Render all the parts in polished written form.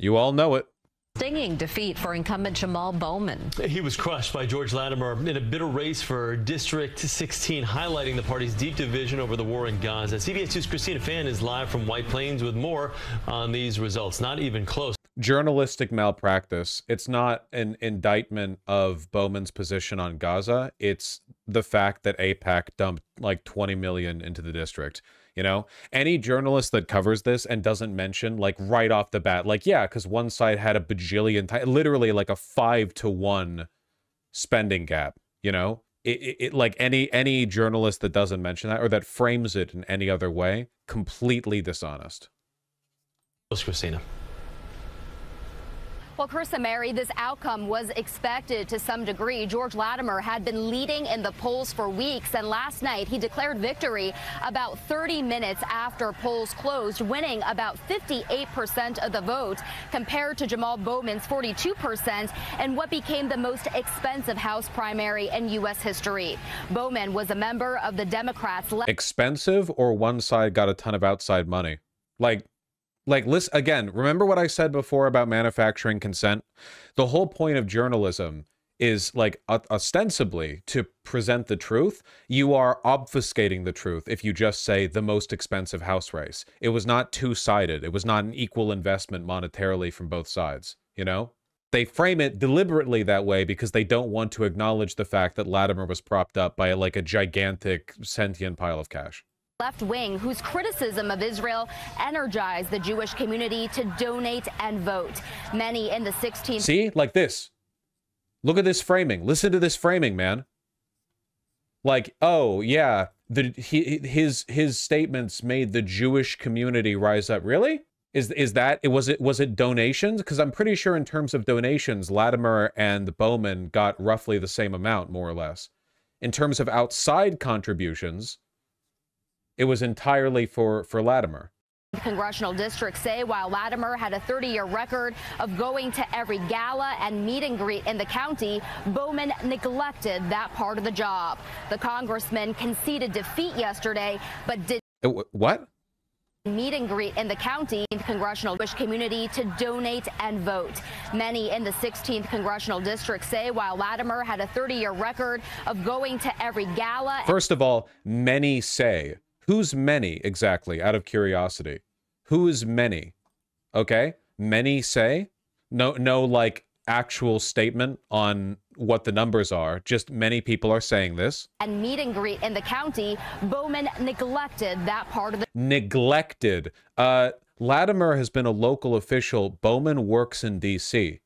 You all know it. Stinging defeat for incumbent Jamal Bowman. He was crushed by George Latimer in a bitter race for District 16, highlighting the party's deep division over the war in Gaza. CBS 2's Christina Fan is live from White Plains with more on these results. Not even close. Journalistic malpractice. It's not an indictment of Bowman's position on Gaza. It's the fact that AIPAC dumped like 20 million into the district. You know, any journalist that covers this and doesn't mention, like, right off the bat, like, yeah, because one side had a bajillion, literally like a 5-to-1 spending gap, you know? It like any journalist that doesn't mention that or that frames it in any other way, completely dishonest. Christina. Well, Carissa, Mary, this outcome was expected to some degree. George Latimer had been leading in the polls for weeks, and last night he declared victory about 30 minutes after polls closed, winning about 58% of the vote compared to Jamal Bowman's 42% and what became the most expensive House primary in U.S. history. Bowman was a member of the Democrats. Expensive, or one side got a ton of outside money? Like, listen, again, remember what I said before about manufacturing consent? The whole point of journalism is, like, ostensibly to present the truth. You are obfuscating the truth if you just say the most expensive house race. It was not two-sided. It was not an equal investment monetarily from both sides, you know? They frame it deliberately that way because they don't want to acknowledge the fact that Latimer was propped up by, like, a gigantic sentient pile of cash. Left wing, whose criticism of Israel energized the Jewish community to donate and vote. Many in the 16th. See, like this. Look at this framing. Listen to this framing, man. Like, oh yeah, his statements made the Jewish community rise up. Really? Was it donations? Because I'm pretty sure in terms of donations, Latimer and Bowman got roughly the same amount, more or less. In terms of outside contributions, it was entirely for Latimer. Congressional districts say while Latimer had a 30-year record of going to every gala and meet and greet in the county, Bowman neglected that part of the job. The congressman conceded defeat yesterday, but did what? Meet and greet in the county. Congressional Jewish community to donate and vote. Many in the 16th congressional district say while Latimer had a 30-year record of going to every gala. First of all, many say. Who's many exactly, out of curiosity? Who is many? Okay? Many say? No, like, actual statement on what the numbers are. Just many people are saying this. And meet and greet in the county, Bowman neglected that part of the... Neglected. Latimer has been a local official. Bowman works in D.C.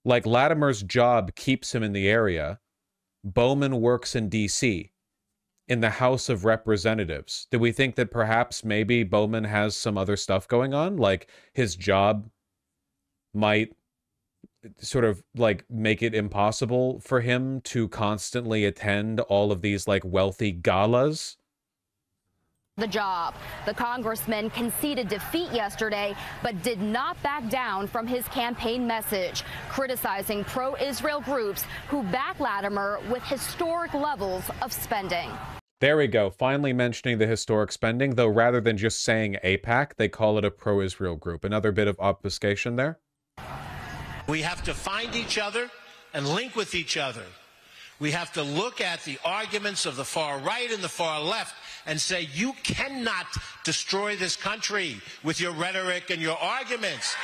Like, Latimer's job keeps him in the area. Bowman works in D.C. in the House of Representatives. Do we think that perhaps maybe Bowman has some other stuff going on? Like, his job might sort of, like, make it impossible for him to constantly attend all of these, like, wealthy galas? The job. The congressman conceded defeat yesterday, but did not back down from his campaign message, criticizing pro-Israel groups who back Latimer with historic levels of spending. There we go. Finally mentioning the historic spending, though rather than just saying AIPAC, they call it a pro-Israel group. Another bit of obfuscation there. We have to find each other and link with each other. We have to look at the arguments of the far right and the far left and say, you cannot destroy this country with your rhetoric and your arguments.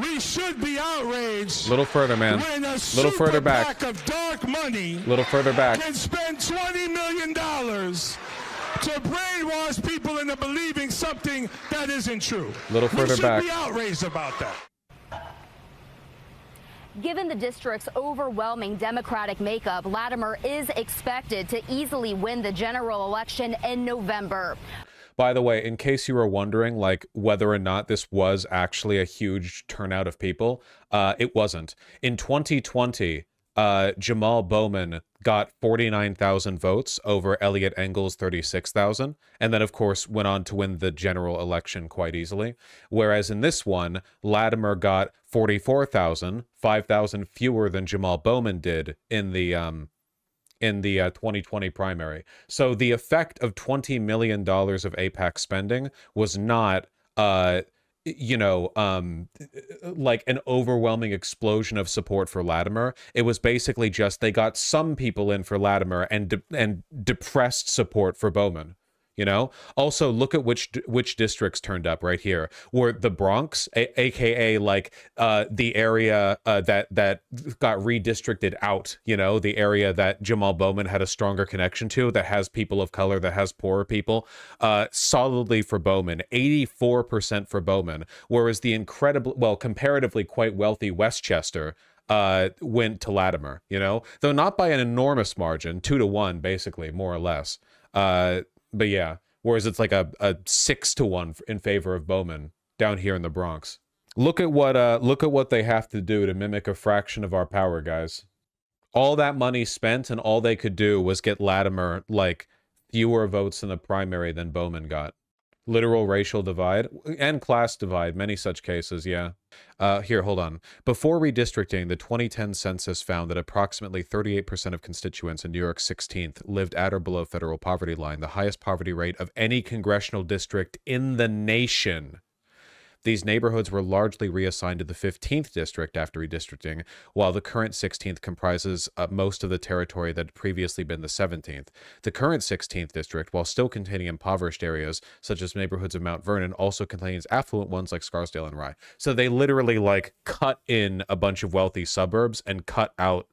We should be outraged. Little further, man. When a little further back. Of dark money. Little further back. Can spend $20 million to brainwash people into believing something that isn't true. Little further back. We should be outraged about that. Given the district's overwhelming Democratic makeup, Latimer is expected to easily win the general election in November. By the way, in case you were wondering, like, whether or not this was actually a huge turnout of people, it wasn't. In 2020, Jamal Bowman got 49,000 votes over Elliot Engel's 36,000, and then, of course, went on to win the general election quite easily. Whereas in this one, Latimer got 44,000, 5,000 fewer than Jamal Bowman did in the 2020 primary. So the effect of $20 million of AIPAC spending was not you know, like an overwhelming explosion of support for Latimer. It was basically just they got some people in for Latimer and depressed support for Bowman. You know, also look at which districts turned up right here. Were the Bronx, aka like the area that got redistricted out. You know, the area that Jamal Bowman had a stronger connection to, that has people of color, that has poorer people, solidly for Bowman, 84% for Bowman. Whereas the comparatively quite wealthy Westchester went to Latimer. You know, though not by an enormous margin, 2-1 basically, more or less. But yeah, whereas it's like a 6-1 in favor of Bowman down here in the Bronx. Look at what they have to do to mimic a fraction of our power, guys. All that money spent, and all they could do was get Latimer like fewer votes in the primary than Bowman got. Literal racial divide and class divide, many such cases, yeah. Here, hold on. Before redistricting, the 2010 census found that approximately 38% of constituents in New York's 16th lived at or below federal poverty line, the highest poverty rate of any congressional district in the nation. These neighborhoods were largely reassigned to the 15th district after redistricting, while the current 16th comprises most of the territory that had previously been the 17th. The current 16th district, while still containing impoverished areas, such as neighborhoods of Mount Vernon, also contains affluent ones like Scarsdale and Rye. So they literally like cut in a bunch of wealthy suburbs and cut out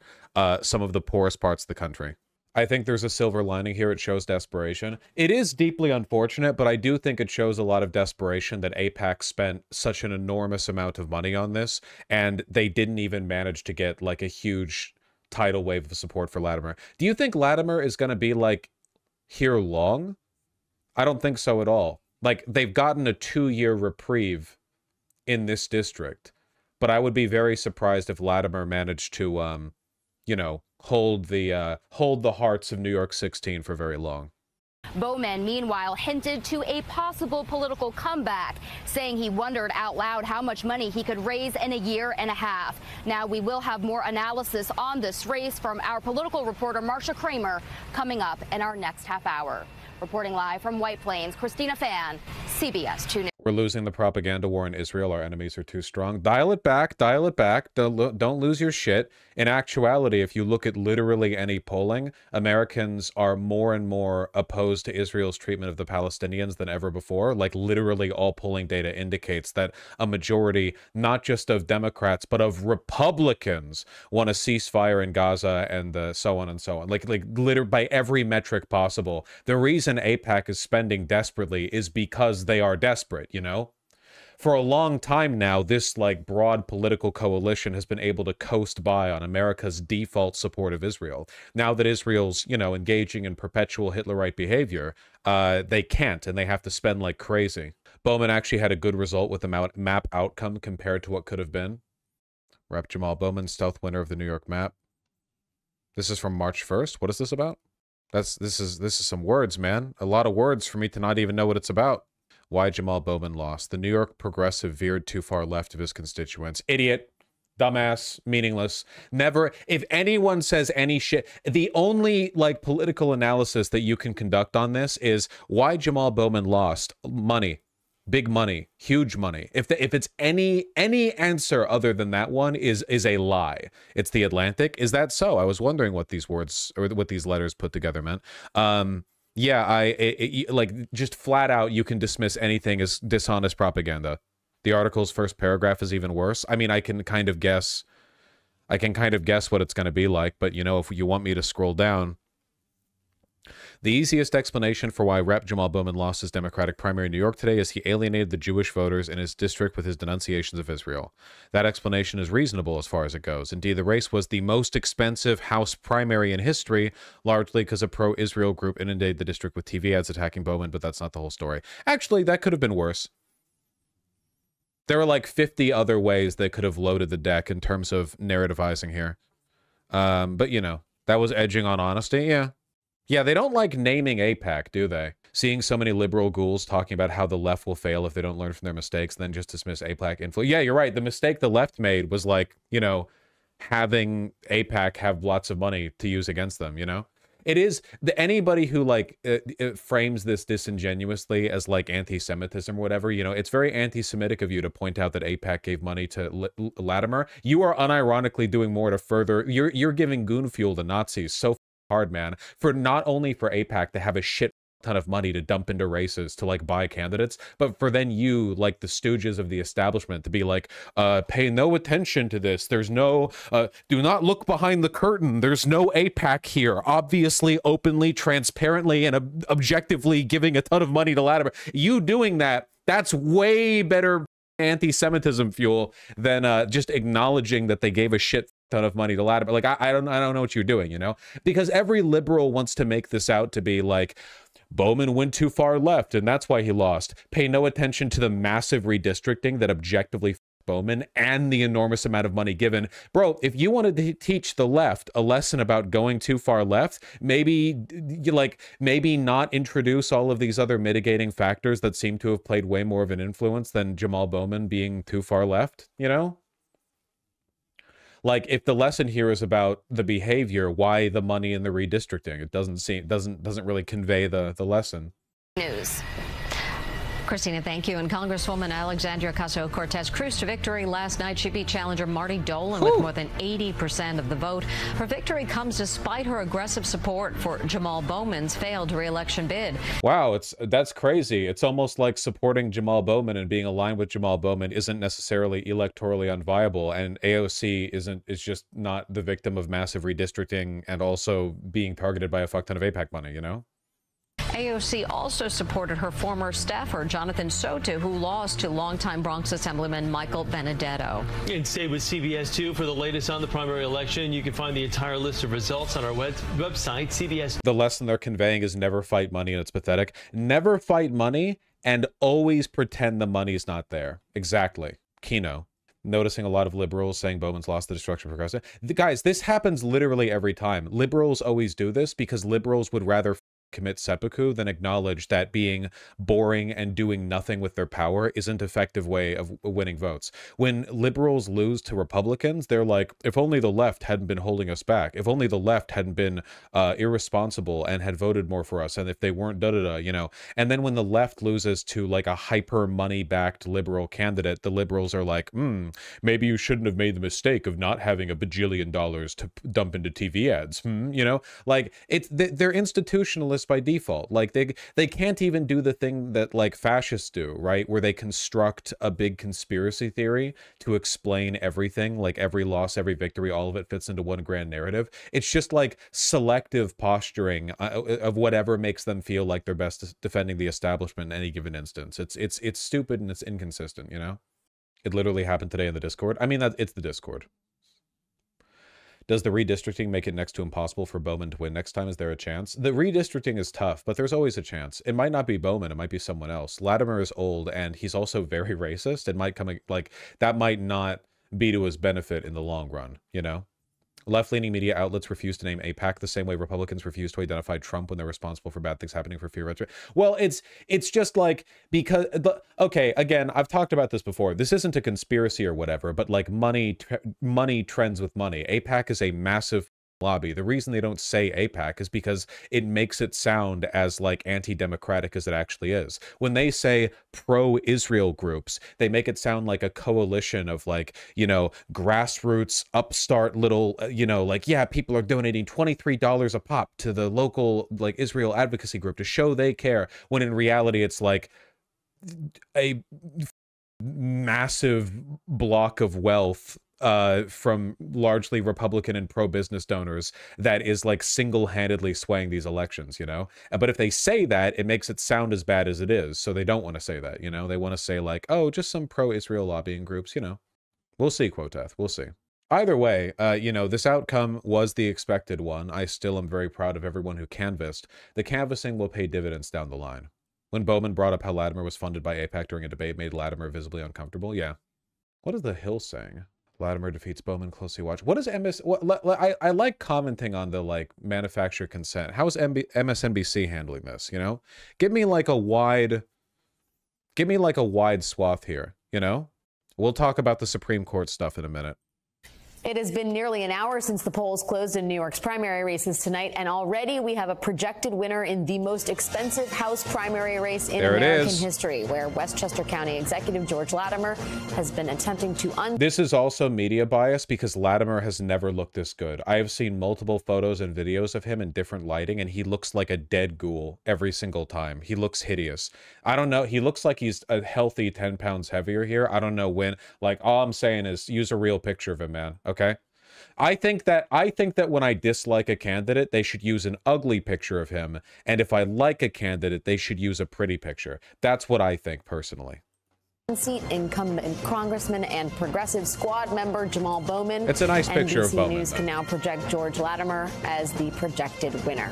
some of the poorest parts of the country. I think there's a silver lining here. It shows desperation. It is deeply unfortunate, but I do think it shows a lot of desperation that AIPAC spent such an enormous amount of money on this, and they didn't even manage to get like a huge tidal wave of support for Latimer. Do you think Latimer is going to be like here long? I don't think so at all. Like, they've gotten a 2-year reprieve in this district, but I would be very surprised if Latimer managed to, you know, hold the hearts of New York 16 for very long. Bowman, meanwhile, hinted to a possible political comeback, saying he wondered out loud how much money he could raise in a year and a half. Now, we will have more analysis on this race from our political reporter, Marsha Kramer, coming up in our next half hour. Reporting live from White Plains, Christina Fan, CBS 2 News. We're losing the propaganda war in Israel. Our enemies are too strong. Dial it back. Dial it back. Don't lose your shit. In actuality, if you look at literally any polling, Americans are more and more opposed to Israel's treatment of the Palestinians than ever before. Like, literally all polling data indicates that a majority, not just of Democrats, but of Republicans, want a ceasefire in Gaza and so on and so on. Like literally by every metric possible. The reason AIPAC is spending desperately is because they are desperate. You know, for a long time now, this like broad political coalition has been able to coast by on America's default support of Israel. Now that Israel's, you know, engaging in perpetual Hitlerite behavior, they can't, and they have to spend like crazy. Bowman actually had a good result with the map outcome compared to what could have been. Rep. Jamal Bowman, stealth winner of the New York map. This is from March 1st. What is this about? This is some words, man. A lot of words for me to not even know what it's about. Why Jamal Bowman lost. The New York progressive veered too far left of his constituents. Idiot. Dumbass. Meaningless. Never. If anyone says any shit, the only like political analysis that you can conduct on this is why Jamal Bowman lost. Money. Big money. Huge money. If it's any answer other than that one is a lie. It's the Atlantic. Is that so? I was wondering what these words or what these letters put together meant. Yeah, like just flat out, you can dismiss anything as dishonest propaganda. The article's first paragraph is even worse. I mean, I can kind of guess what it's going to be like, but you know, if you want me to scroll down, the easiest explanation for why Rep. Jamal Bowman lost his Democratic primary in New York today is he alienated the Jewish voters in his district with his denunciations of Israel. That explanation is reasonable as far as it goes. Indeed, the race was the most expensive House primary in history, largely because a pro-Israel group inundated the district with TV ads attacking Bowman, but that's not the whole story. Actually, that could have been worse. There are like 50 other ways they could have loaded the deck in terms of narrativizing here. But, you know, that was edging on honesty, yeah. Yeah, they don't like naming AIPAC, do they? Seeing so many liberal ghouls talking about how the left will fail if they don't learn from their mistakes, and then just dismiss AIPAC influence. Yeah, you're right. The mistake the left made was like, you know, having AIPAC have lots of money to use against them, you know? It is anybody who like frames this disingenuously as like anti-Semitism or whatever, you know, it's very anti-Semitic of you to point out that AIPAC gave money to Latimer. You are unironically doing more to further, you're giving goon fuel to Nazis so hard, man, for not only for AIPAC to have a shit ton of money to dump into races to like buy candidates, but for then you, like the stooges of the establishment, to be like, pay no attention to this, there's no do not look behind the curtain, there's no AIPAC here, obviously, openly, transparently, and objectively giving a ton of money to Latimer. You doing that, that's way better anti-Semitism fuel than just acknowledging that they gave a shit ton of money to Latimer. Like, I don't know what you're doing, you know, because every liberal wants to make this out to be like Bowman went too far left and that's why he lost. Pay no attention to the massive redistricting that objectively Bowman and the enormous amount of money given. Bro, if you wanted to teach the left a lesson about going too far left, maybe not introduce all of these other mitigating factors that seem to have played way more of an influence than Jamal Bowman being too far left, you know? Like, if the lesson here is about the behavior, why the money in the redistricting? It doesn't really convey the lesson. News. Christina, thank you. And Congresswoman Alexandria Ocasio-Cortez cruised to victory last night. She beat challenger Marty Dolan with more than 80% of the vote. Her victory comes despite her aggressive support for Jamal Bowman's failed re-election bid. Wow, that's crazy. It's almost like supporting Jamal Bowman and being aligned with Jamal Bowman isn't necessarily electorally unviable, and AOC is just not the victim of massive redistricting and also being targeted by a fuck ton of AIPAC money, you know? AOC also supported her former staffer, Jonathan Soto, who lost to longtime Bronx Assemblyman Michael Benedetto. And stay with CBS 2 for the latest on the primary election. You can find the entire list of results on our website, CBS. The lesson they're conveying is never fight money, and it's pathetic. Never fight money and always pretend the money's not there. Exactly. Kino. Noticing a lot of liberals saying Bowman's lost the destruction of progressive. Guys, this happens literally every time. Liberals always do this because liberals would rather commit seppuku than acknowledge that being boring and doing nothing with their power isn't an effective way of winning votes. When liberals lose to Republicans, they're like, if only the left hadn't been holding us back, if only the left hadn't been irresponsible and had voted more for us, and if they weren't da-da-da, you know. And then when the left loses to like a hyper money-backed liberal candidate, the liberals are like, maybe you shouldn't have made the mistake of not having $1 bajillion to dump into TV ads, you know? Like, they're institutionalists by default. Like, they can't even do the thing that like fascists do, right, where they construct a big conspiracy theory to explain everything, like every loss, every victory, all of it fits into one grand narrative. It's just like selective posturing of whatever makes them feel like they're best defending the establishment in any given instance. It's stupid and it's inconsistent, you know. It literally happened today in the Discord. I mean, it's the Discord. Does the redistricting make it next to impossible for Bowman to win next time? Is there a chance? The redistricting is tough, but there's always a chance. It might not be Bowman. It might be someone else. Latimer is old, and he's also very racist. It might come, like, that might not be to his benefit in the long run, you know? Left-leaning media outlets refuse to name AIPAC the same way Republicans refuse to identify Trump when they're responsible for bad things happening for fear rhetoric. Well, it's just like, because, okay, again, I've talked about this before. This isn't a conspiracy or whatever, but like money trends with money. AIPAC is a massive lobby. The reason they don't say AIPAC is because it makes it sound as like anti-democratic as it actually is. When they say pro-Israel groups, they make it sound like a coalition of like, you know, grassroots, upstart little, you know, like, yeah, people are donating $23 a pop to the local like Israel advocacy group to show they care, when in reality it's like a massive block of wealth from largely Republican and pro-business donors that is like single-handedly swaying these elections, you know? But if they say that, it makes it sound as bad as it is, so they don't want to say that, you know? They want to say like, oh, just some pro-Israel lobbying groups, you know? We'll see, Quoteth, we'll see. Either way, you know, this outcome was the expected one. I still am very proud of everyone who canvassed. The canvassing will pay dividends down the line. When Bowman brought up how Latimer was funded by AIPAC during a debate made Latimer visibly uncomfortable, yeah. What is the Hill saying? Latimer defeats Bowman, closely watch. What is I like commenting on the like manufacturer consent. How is MSNBC handling this, you know? Give me like a wide swath here, you know? We'll talk about the Supreme Court stuff in a minute. It has been nearly an hour since the polls closed in New York's primary races tonight, and already we have a projected winner in the most expensive House primary race in American history, where Westchester County Executive George Latimer has been attempting to This is also media bias because Latimer has never looked this good. I have seen multiple photos and videos of him in different lighting, and he looks like a dead ghoul every single time. He looks hideous. I don't know. He looks like he's a healthy 10 pounds heavier here. I don't know when. Like, all I'm saying is use a real picture of him, man. Okay? I think that when I dislike a candidate, they should use an ugly picture of him, and if I like a candidate, they should use a pretty picture. That's what I think personally. Seat incumbent congressman and progressive squad member Jamal Bowman. It's a nice picture of Bowman. NBC News can now project George Latimer as the projected winner.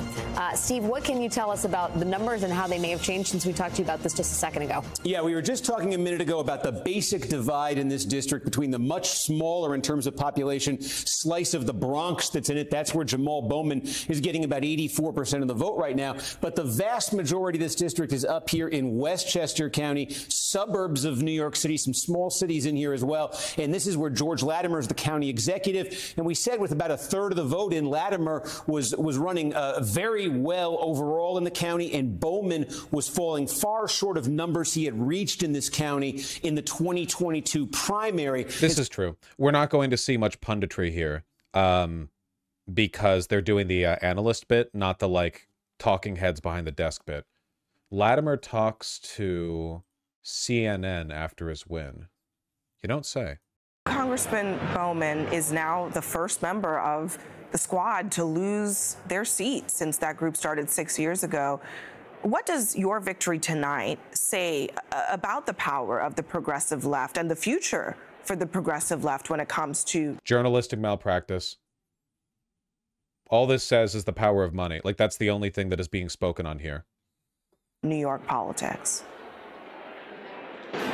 Steve, what can you tell us about the numbers and how they may have changed since we talked to you about this just a second ago? Yeah, we were just talking a minute ago about the basic divide in this district between the much smaller in terms of population slice of the Bronx that's in it. That's where Jamal Bowman is getting about 84% of the vote right now. But the vast majority of this district is up here in Westchester County, suburbs of New York City, some small cities in here as well. And this is where George Latimer is the county executive. And we said with about a third of the vote in, Latimer was running very well overall in the county, and Bowman was falling far short of numbers he had reached in this county in the 2022 primary. This is true. We're not going to see much punditry here because they're doing the analyst bit, not the like talking heads behind the desk bit. Latimer talks to CNN after his win. You don't say. Congressman Bowman is now the first member of the squad to lose their seat since that group started 6 years ago. What does your victory tonight say about the power of the progressive left and the future for the progressive left when it comes to journalistic malpractice? All this says is the power of money. Like, that's the only thing that is being spoken on here. New York politics.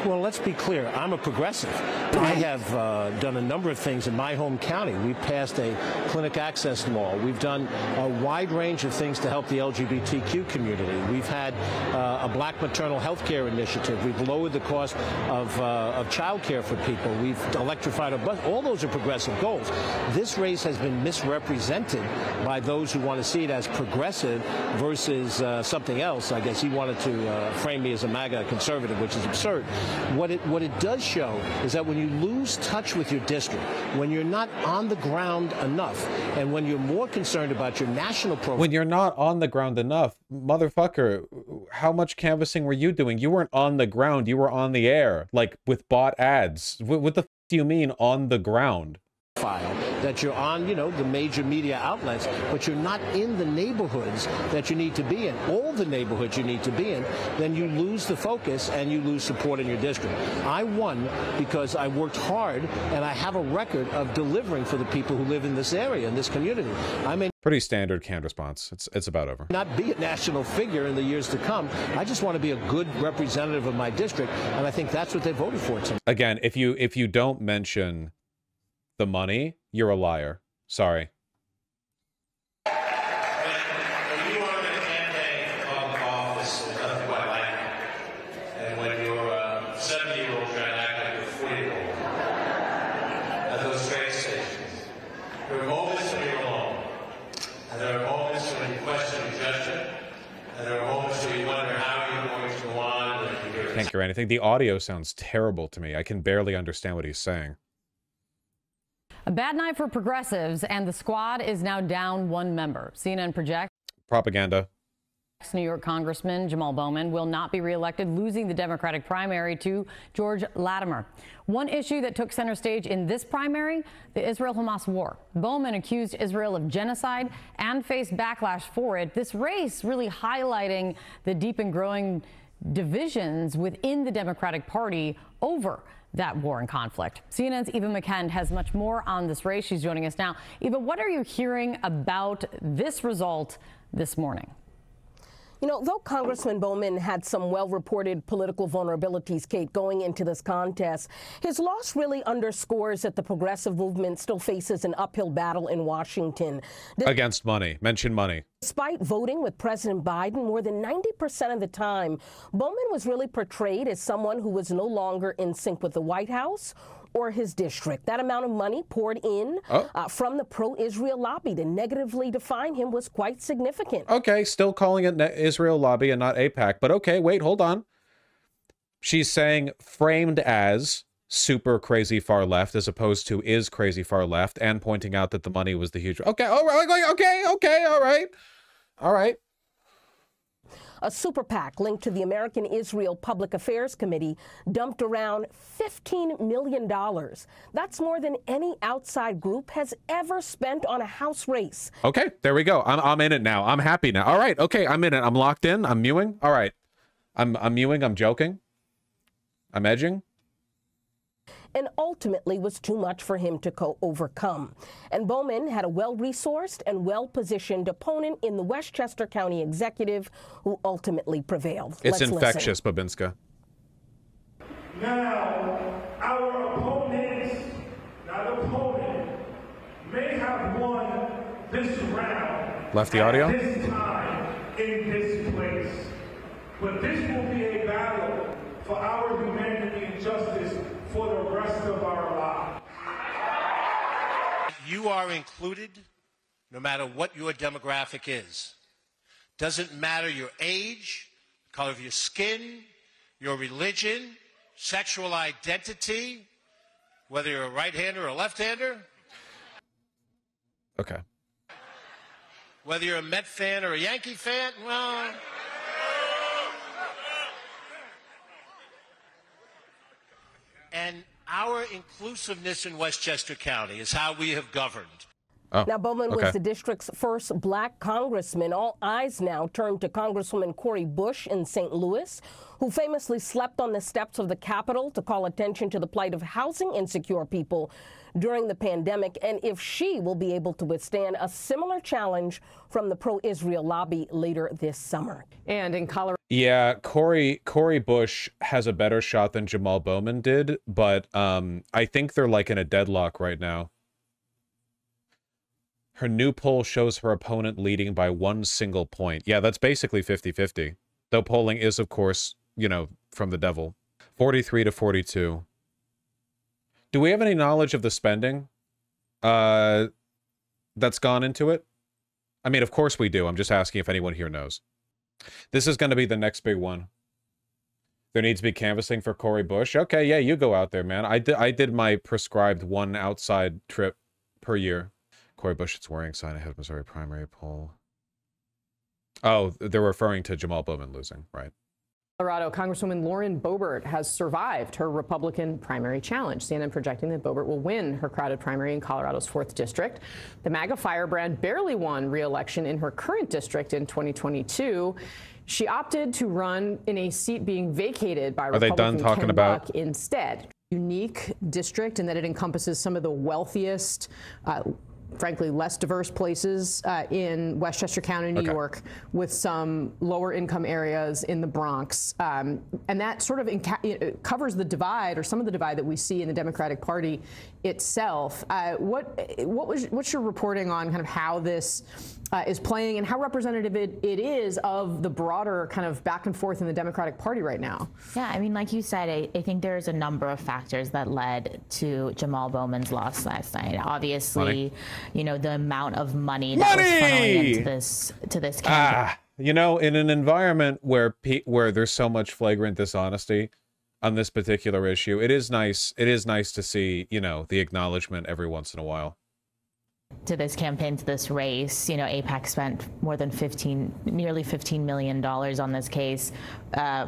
Well, let's be clear. I'm a progressive. I have done a number of things in my home county. We've passed a clinic access law. We've done a wide range of things to help the LGBTQ community. We've had a black maternal health care initiative. We've lowered the cost of child care for people. We've electrified a bus. All those are progressive goals. This race has been misrepresented by those who want to see it as progressive versus something else. I guess he wanted to frame me as a MAGA conservative, which is absurd. What it does show is that when you lose touch with your district, when you're not on the ground enough, and when you're more concerned about your national program. When you're not on the ground enough, motherfucker, how much canvassing were you doing? You weren't on the ground, you were on the air, like with bot ads. What the f do you mean on the ground? That you're on, you know, the major media outlets, but you're not in the neighborhoods that you need to be in, all the neighborhoods you need to be in, then you lose the focus and you lose support in your district. I won because I worked hard and I have a record of delivering for the people who live in this area, in this community. I mean, pretty standard canned response. It's about over. Not be a national figure in the years to come. I just want to be a good representative of my district, and I think that's what they voted for tonight. Again, if you don't mention the money, you're a liar. Sorry. When you are in a campaign for public office, there's nothing quite like it. And when you're a 70-year-old trying to act like you're 40-year-old at those train stations, there are moments when you're alone. And there are moments when you question your judgment. And there are moments where you wonder how you're going to go on. Can't hear anything. The audio sounds terrible to me. I can barely understand what he's saying. A bad night for progressives, and the squad is now down one member. CNN projects propaganda. New York Congressman Jamal Bowman will not be reelected, losing the Democratic primary to George Latimer. One issue that took center stage in this primary, the Israel-Hamas war. Bowman accused Israel of genocide and faced backlash for it. This race really highlighting the deep and growing divisions within the Democratic Party over that war and conflict. CNN's Eva McKend has much more on this race. She's joining us now. Eva, what are you hearing about this result this morning? You know, though Congressman Bowman had some well-reported political vulnerabilities, Kate, going into this contest, his loss really underscores that the progressive movement still faces an uphill battle in Washington. Against money. Mention money. Despite voting with President Biden more than 90% of the time, Bowman was really portrayed as someone who was no longer in sync with the White House or his district. That amount of money poured in from the pro-Israel lobby to negatively define him was quite significant. Okay, still calling it Israel lobby and not AIPAC, but okay, wait, hold on. She's saying framed as super crazy far left as opposed to is crazy far left, and pointing out that the money was the huge... Okay, all right, okay, all right. A super PAC linked to the American Israel Public Affairs Committee dumped around $15 million. That's more than any outside group has ever spent on a House race. Okay, there we go. I'm in it now. I'm happy now. All right, okay, I'm in it. I'm locked in. I'm mewing. All right. I'm mewing. I'm joking. I'm edging. And ultimately was too much for him to overcome. And Bowman had a well-resourced and well-positioned opponent in the Westchester County executive who ultimately prevailed. It's infectious, Babinska. Now, our opponent, may have won this round. Left the audio? At this time, in this place. But this will be a battle for our humanity and justice for the rest of our lives. You are included no matter what your demographic is. Doesn't matter your age, the color of your skin, your religion, sexual identity, whether you're a right-hander or a left-hander. Okay. Whether you're a Met fan or a Yankee fan, well... And our inclusiveness in Westchester County is how we have governed. Now, Bowman was the district's first black congressman. All eyes now turn to Congresswoman Cori Bush in St. Louis, who famously slept on the steps of the Capitol to call attention to the plight of housing insecure people during the pandemic, and if she will be able to withstand a similar challenge from the pro-Israel lobby later this summer. And in Colorado. Yeah, Cori Bush has a better shot than Jamal Bowman did, but I think they're like in a deadlock right now. Her new poll shows her opponent leading by 1 single point. Yeah, that's basically 50-50. Though polling is, of course, you know, from the devil. 43 to 42. Do we have any knowledge of the spending that's gone into it? I mean, of course we do. I'm just asking if anyone here knows. This is going to be the next big one. There needs to be canvassing for Cori Bush. Okay, yeah, you go out there, man. I did my prescribed 1 outside trip per year. Cori Bush, it's worrying sign ahead of Missouri primary poll. Oh, they're referring to Jamal Bowman losing, right? Colorado Congresswoman Lauren Boebert has survived her Republican primary challenge. CNN projecting that Boebert will win her crowded primary in Colorado's 4th district. The MAGA firebrand barely won re-election in her current district in 2022. She opted to run in a seat being vacated by Republican Ken Buck instead. Unique district in that it encompasses some of the wealthiest, frankly, less diverse places in Westchester County, New York, with some lower income areas in the Bronx. And that sort of covers the divide, or some of the divide, that we see in the Democratic Party itself. What's your reporting on kind of how this is playing and how representative it is of the broader kind of back and forth in the Democratic Party right now? Yeah, I mean, like you said, I think there's a number of factors that led to Jamal Bowman's loss last night. Obviously, you know, the amount of money that was funneling into this campaign. You know, in an environment where there's so much flagrant dishonesty on this particular issue, it is nice to see, you know, the acknowledgement every once in a while. To this campaign, to this race, you know, AIPAC spent more than nearly $15 million on this case,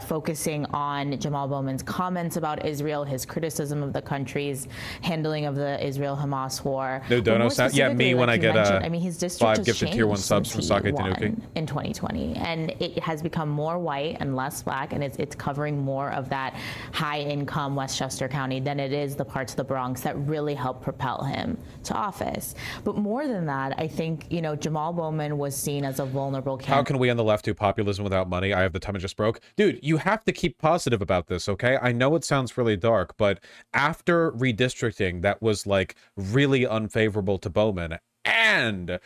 focusing on Jamal Bowman's comments about Israel, his criticism of the country's handling of the Israel-Hamas war. No dono sound. Yeah, me when I get I mean, his district 5 gifted tier 1 subs from Sake Tanuki in 2020, and it has become more white and less black, and it's covering more of that high-income Westchester County than it is the parts of the Bronx that really helped propel him to office. But more than that, I think, you know, Jamal Bowman was seen as a vulnerable candidate. How can we on the left do populism without money? I have the time it just broke. Dude, you have to keep positive about this, okay? I know it sounds really dark, but after redistricting that was like really unfavorable to Bowman and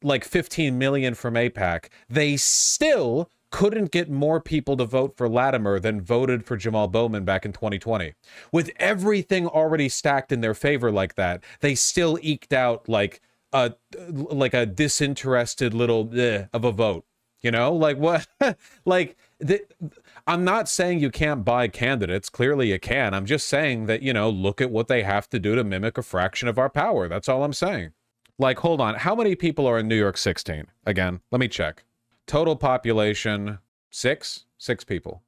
like 15 million from AIPAC, they still couldn't get more people to vote for Latimer than voted for Jamal Bowman back in 2020. With everything already stacked in their favor like that, they still eked out like a disinterested little of a vote. You know, like what? Like, I'm not saying you can't buy candidates. Clearly you can. I'm just saying that, you know, look at what they have to do to mimic a fraction of our power. That's all I'm saying. Like, hold on. How many people are in New York 16? Again, let me check. Total population, 6 people.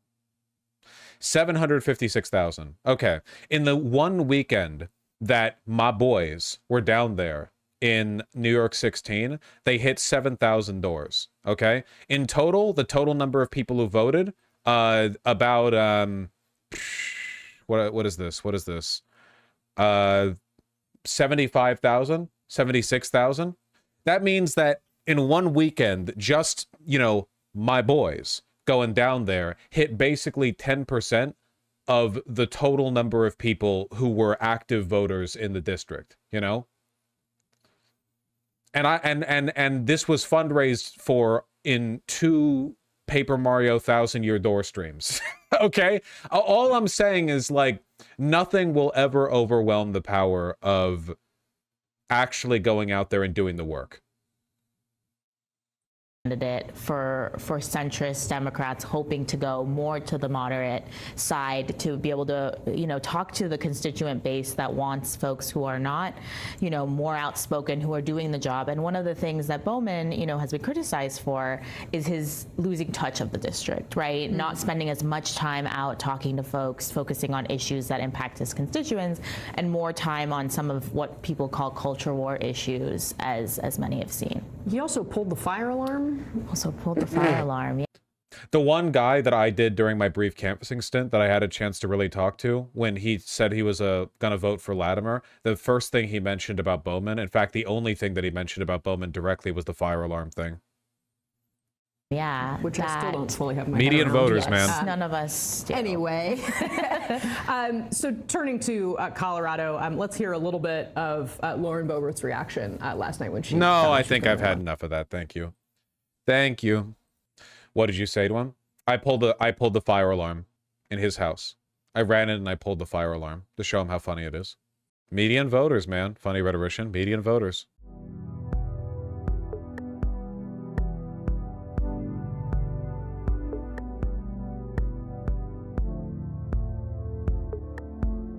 756,000. Okay. In the one weekend that my boys were down there in New York 16, they hit 7,000 doors. Okay. In total, the total number of people who voted, about, what is this? 75,000, 76,000. That means that in one weekend, just, you know, my boys going down there hit basically 10% of the total number of people who were active voters in the district, you know? And this was fundraised for in 2 Paper Mario 1000-year door streams. Okay? All I'm saying is, like, nothing will ever overwhelm the power of actually going out there and doing the work. Candidate for centrist Democrats, hoping to go more to the moderate side to be able to, you know, talk to the constituent base that wants folks who are not, you know, more outspoken, who are doing the job. And one of the things that Bowman, you know, has been criticized for is his losing touch of the district, right? Mm-hmm. Not spending as much time out talking to folks, focusing on issues that impact his constituents, and more time on some of what people call culture war issues, as many have seen. He also pulled the fire alarm. Yeah. The one guy that I did during my brief canvassing stint that I had a chance to really talk to, when he said he was gonna vote for Latimer, the first thing he mentioned about Bowman, in fact, the only thing that he mentioned about Bowman directly, was the fire alarm thing. Yeah, which I still don't fully have my median voters, yes. man. None of us do. Anyway, so turning to Colorado, let's hear a little bit of Lauren Boebert's reaction last night when she. No, I think I've had enough of that. Thank you. Thank you. What did you say to him? I pulled the fire alarm in his house. I ran in and I pulled the fire alarm to show him how funny it is. Median voters, man. Funny rhetorician. Median voters.